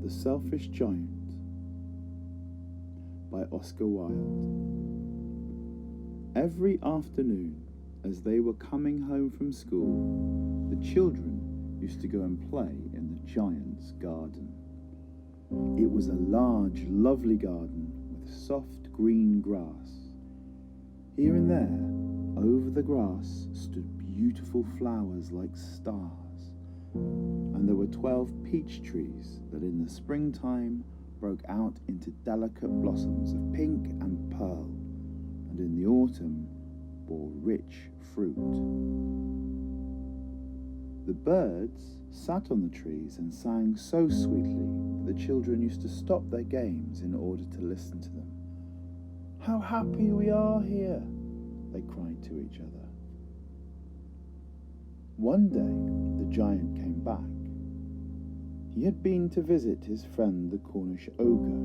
The Selfish Giant by Oscar Wilde. Every afternoon, as they were coming home from school, the children used to go and play in the giant's garden. It was a large, lovely garden with soft green grass. Here and there, over the grass, stood beautiful flowers like stars, and there were 12 peach trees that in the springtime broke out into delicate blossoms of pink and pearl, and in the autumn bore rich fruit. The birds sat on the trees and sang so sweetly that the children used to stop their games in order to listen to them. "How happy we are here," they cried to each other. One day the giant came back. He had been to visit his friend the Cornish ogre.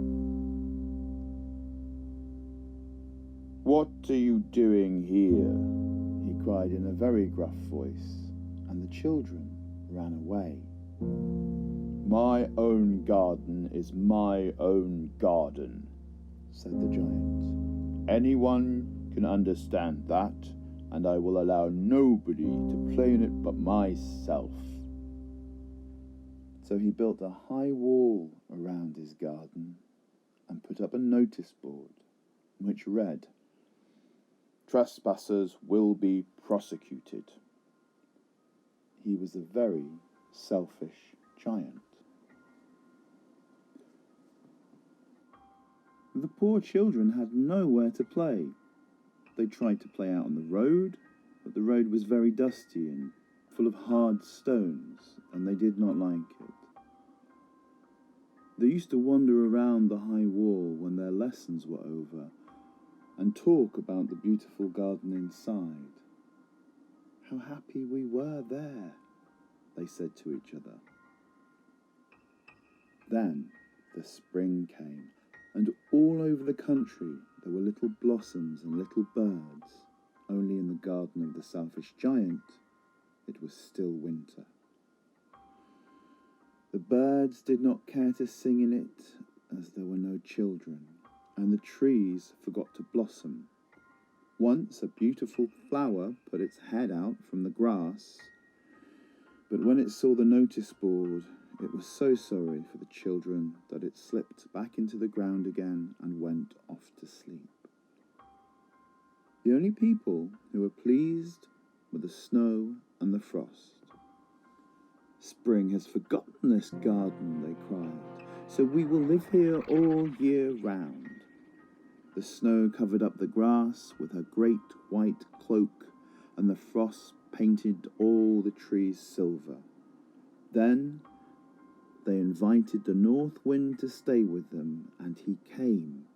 "What are you doing here?" he cried in a very gruff voice, and the children ran away. "My own garden is my own garden," said the giant. "Anyone can understand that, and I will allow nobody to play in it but myself." So he built a high wall around his garden and put up a notice board which read, "Trespassers will be prosecuted." He was a very selfish giant. The poor children had nowhere to play. They tried to play out on the road, but the road was very dusty and full of hard stones, and they did not like it. They used to wander around the high wall when their lessons were over and talk about the beautiful garden inside. "How happy we were there," they said to each other. Then the spring came, and all over the country there were little blossoms and little birds. Only in the garden of the selfish giant it was still winter. The birds did not care to sing in it, as there were no children, and the trees forgot to blossom. Once a beautiful flower put its head out from the grass, but when it saw the notice board, it was so sorry for the children that it slipped back into the ground again and went off to sleep. The only people who were pleased were the snow and the frost. "Spring has forgotten this garden," they cried, "so we will live here all year round." The snow covered up the grass with her great white cloak, and the frost painted all the trees silver. Then they invited the north wind to stay with them, and he came.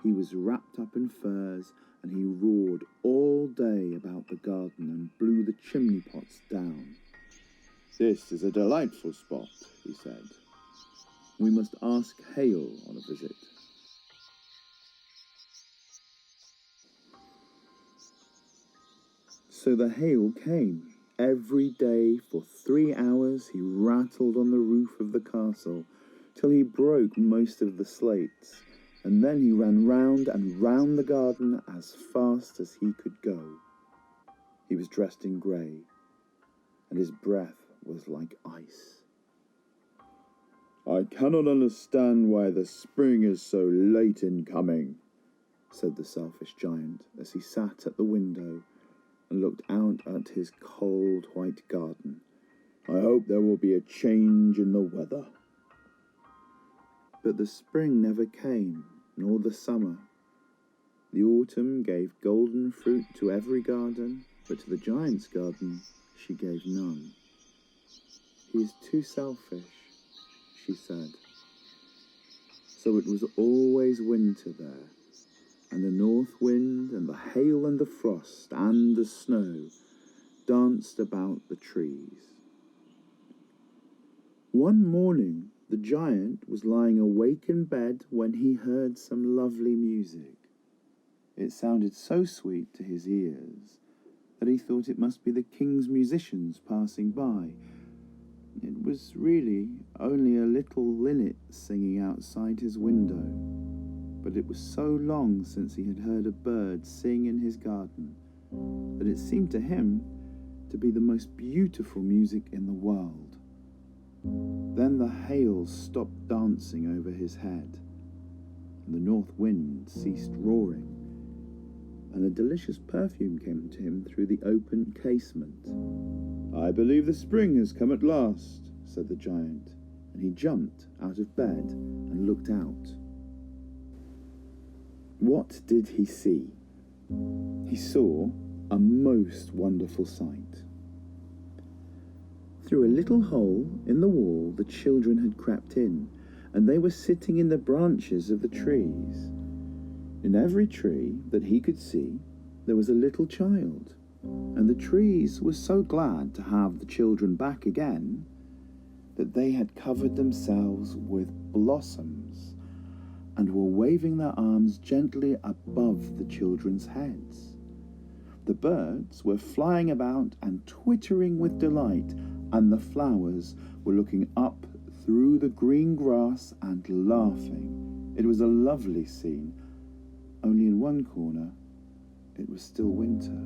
He was wrapped up in furs, and he roared all day about the garden and blew the chimney pots down. "This is a delightful spot," he said. "We must ask Hail on a visit." So the hail came. Every day for 3 hours he rattled on the roof of the castle till he broke most of the slates, and then he ran round and round the garden as fast as he could go. He was dressed in grey, and his breath was like ice. "I cannot understand why the spring is so late in coming," said the selfish giant as he sat at the window and looked out at his cold white garden. "I hope there will be a change in the weather." But the spring never came, nor the summer. The autumn gave golden fruit to every garden, but to the giant's garden she gave none. "He is too selfish," she said. So it was always winter there, and the north wind and the hail and the frost and the snow danced about the trees. One morning the giant was lying awake in bed when he heard some lovely music. It sounded so sweet to his ears that he thought it must be the king's musicians passing by. It was really only a little linnet singing outside his window, but it was so long since he had heard a bird sing in his garden that it seemed to him to be the most beautiful music in the world. Then the hail stopped dancing over his head, and the north wind ceased roaring, and a delicious perfume came to him through the open casement. "I believe the spring has come at last," said the giant, and he jumped out of bed and looked out. What did he see? He saw a most wonderful sight. Through a little hole in the wall the children had crept in, and they were sitting in the branches of the trees. In every tree that he could see there was a little child, and the trees were so glad to have the children back again that they had covered themselves with blossoms and were waving their arms gently above the children's heads. The birds were flying about and twittering with delight, and the flowers were looking up through the green grass and laughing. It was a lovely scene, only in one corner it was still winter.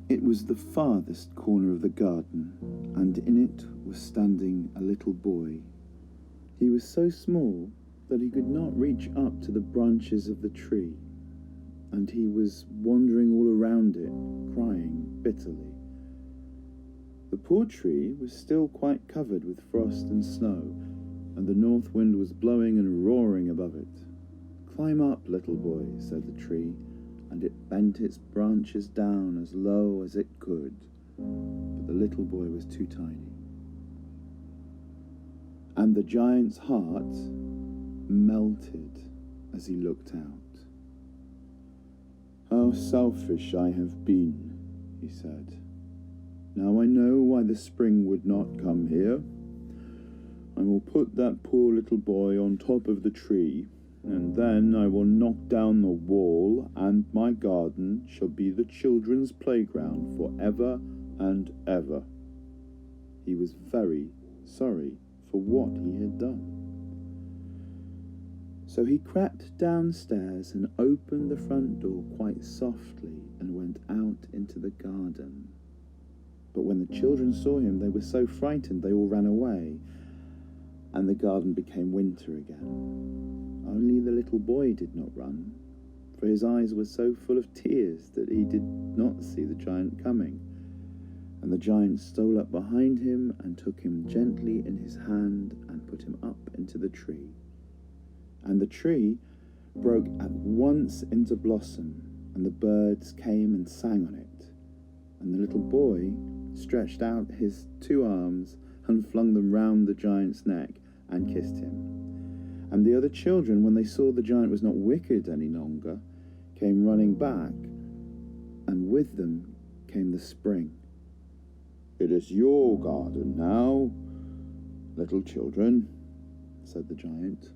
It was the farthest corner of the garden, and in it was standing a little boy. He was so small that he could not reach up to the branches of the tree, and he was wandering all around it, crying bitterly. The poor tree was still quite covered with frost and snow, and the north wind was blowing and roaring above it. "Climb up, little boy," said the tree, and it bent its branches down as low as it could, but the little boy was too tiny. And the giant's heart melted as he looked out. "How selfish I have been," he said. "Now I know why the spring would not come here. I will put that poor little boy on top of the tree, and then I will knock down the wall, and my garden shall be the children's playground for ever and ever." He was very sorry for what he had done. So he crept downstairs and opened the front door quite softly and went out into the garden. But when the children saw him, they were so frightened they all ran away, and the garden became winter again. Only the little boy did not run, for his eyes were so full of tears that he did not see the giant coming. And the giant stole up behind him and took him gently in his hand and put him up into the tree. And the tree broke at once into blossom, and the birds came and sang on it. And the little boy stretched out his 2 arms and flung them round the giant's neck and kissed him. And the other children, when they saw the giant was not wicked any longer, came running back, and with them came the spring. "It is your garden now, little children," said the giant,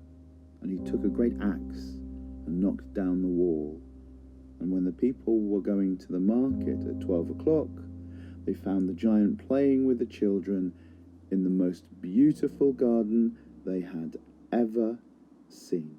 and he took a great axe and knocked down the wall. And when the people were going to the market at 12 o'clock, they found the giant playing with the children in the most beautiful garden they had ever seen.